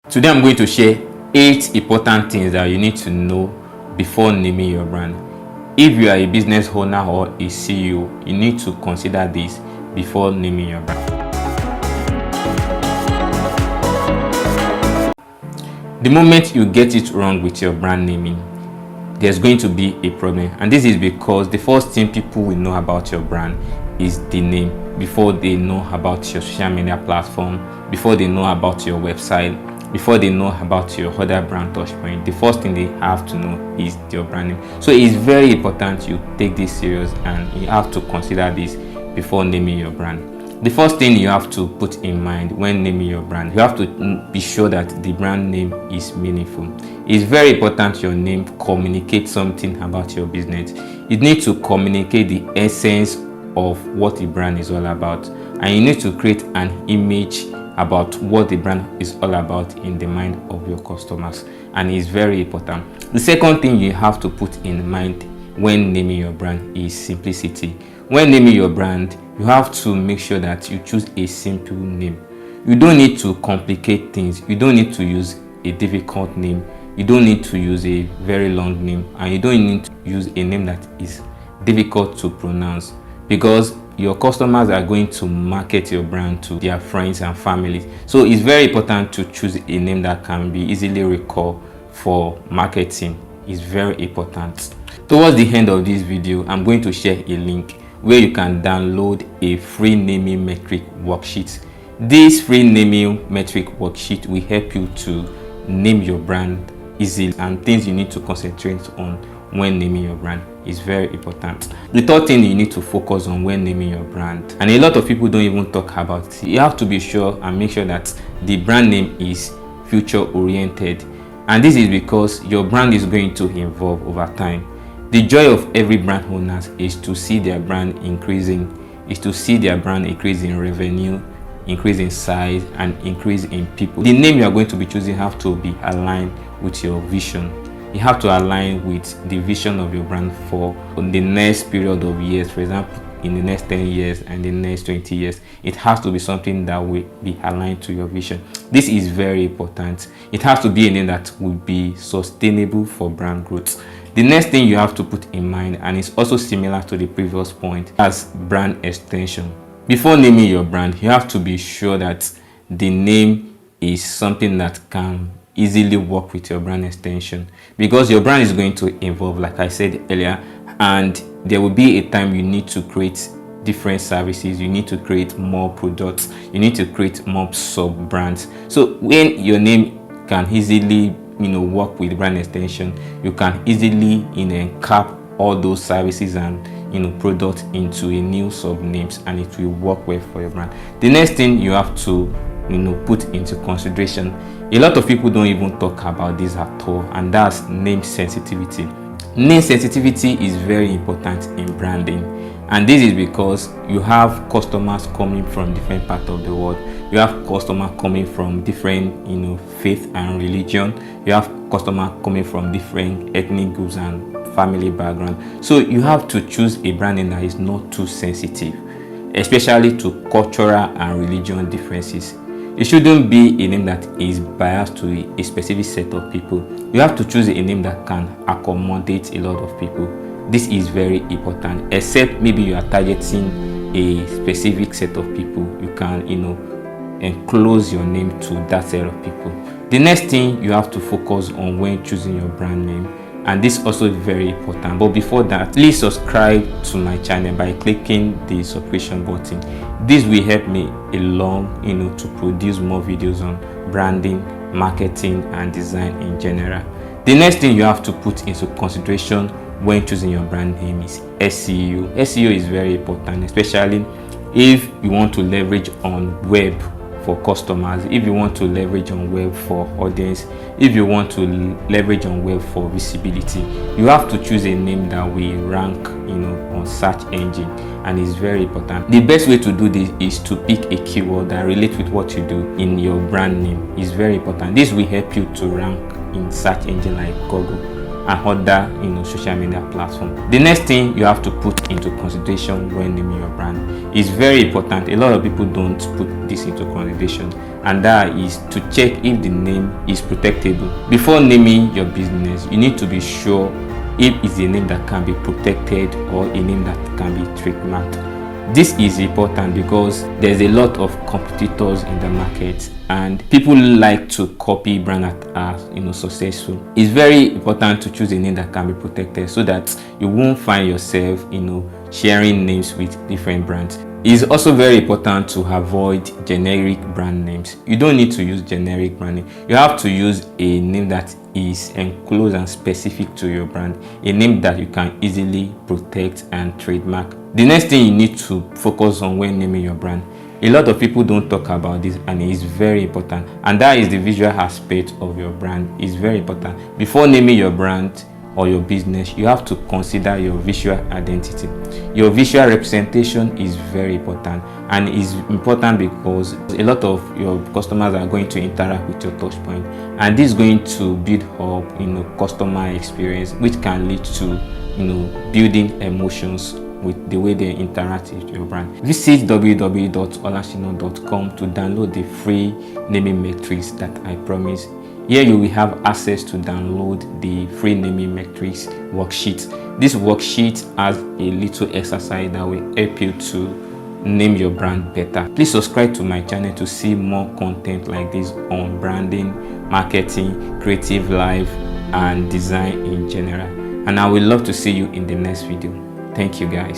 Today I'm going to share 8 important things that you need to know before naming your brand. If you are a business owner or a CEO, you need to consider this before naming your brand. The moment you get it wrong with your brand naming, there's going to be a problem, and this is because the first thing people will know about your brand is the name before they know about your social media platform, before they know about your website, before they know about your other brand touchpoint. The first thing they have to know is your brand name. So it's very important you take this serious and you have to consider this before naming your brand. The first thing you have to put in mind when naming your brand, you have to be sure that the brand name is meaningful. It's very important your name communicates something about your business. It needs to communicate the essence of what the brand is all about, and you need to create an image about what the brand is all about in the mind of your customers, and it's very important. The second thing you have to put in mind when naming your brand is simplicity. When naming your brand, you have to make sure that you choose a simple name. You don't need to complicate things. You don't need to use a difficult name. You don't need to use a very long name, and you don't need to use a name that is difficult to pronounce, because your customers are going to market your brand to their friends and families. So it's very important to choose a name that can be easily recalled for marketing. It's very important. Towards the end of this video, I'm going to share a link where you can download a free naming metric worksheet. This free naming metric worksheet will help you to name your brand easily, and things you need to concentrate on when naming your brand is very important. The third thing you need to focus on when naming your brand, and a lot of people don't even talk about it, you have to be sure and make sure that the brand name is future oriented, and this is because your brand is going to evolve over time. The joy of every brand owner is to see their brand increasing, is to see their brand increase in revenue, increase in size, and increase in people. The name you are going to be choosing have to be aligned with your vision. You have to align with the vision of your brand for the next period of years. For example, in the next 10 years and the next 20 years, it has to be something that will be aligned to your vision. This is very important. It has to be a name that will be sustainable for brand growth. The next thing you have to put in mind, and it's also similar to the previous point, as brand extension. Before naming your brand, you have to be sure that the name is something that can easily work with your brand extension, because your brand is going to evolve, like I said earlier, and there will be a time you need to create different services, you need to create more products, you need to create more sub brands. So when your name can easily work with brand extension, you can easily cap all those services and products into a new sub names, and it will work well for your brand. The next thing you have to put into consideration, a lot of people don't even talk about this at all, and that's name sensitivity. Name sensitivity is very important in branding, and this is because you have customers coming from different parts of the world. You have customers coming from different faith and religion. You have customers coming from different ethnic groups and family background. So you have to choose a branding that is not too sensitive, especially to cultural and religion differences. It shouldn't be a name that is biased to a specific set of people. You have to choose a name that can accommodate a lot of people. This is very important, except maybe you are targeting a specific set of people. You can enclose your name to that set of people. The next thing you have to focus on when choosing your brand name, and this also is very important, but before that, please subscribe to my channel by clicking the subscription button. This will help me along to produce more videos on branding, marketing, and design in general. The next thing you have to put into consideration when choosing your brand name is SEO. SEO is very important, especially if you want to leverage on web for customers, if you want to leverage on web for audience, if you want to leverage on web for visibility. You have to choose a name that will rank on search engine, and it's very important. The best way to do this is to pick a keyword that relates with what you do in your brand name. It's very important. This will help you to rank in search engine like Google and other social media platforms. The next thing you have to put into consideration when naming your brand is very important. A lot of people don't put this into consideration, and that is to check if the name is protectable. Before naming your business, you need to be sure if it's a name that can be protected or a name that can be trademarked. This is important because there's a lot of competitors in the market and people like to copy brands that are successful. It's very important to choose a name that can be protected so that you won't find yourself sharing names with different brands. It's also very important to avoid generic brand names. You don't need to use generic brand name. You have to use a name that is enclosed and specific to your brand, a name that you can easily protect and trademark. The next thing you need to focus on when naming your brand, a lot of people don't talk about this and it is very important, and that is the visual aspect of your brand. Is very important. Before naming your brand or your business, you have to consider your visual identity. Your visual representation is very important, and is important because a lot of your customers are going to interact with your touch point, and this is going to build up customer experience, which can lead to building emotions with the way they interact with your brand. Visit www.olashino.com to download the free naming metrics that I promise. Here you will have access to download the free naming metrics worksheet. This worksheet has a little exercise that will help you to name your brand better. Please subscribe to my channel to see more content like this on branding, marketing, creative life, and design in general. And I would love to see you in the next video. Thank you guys.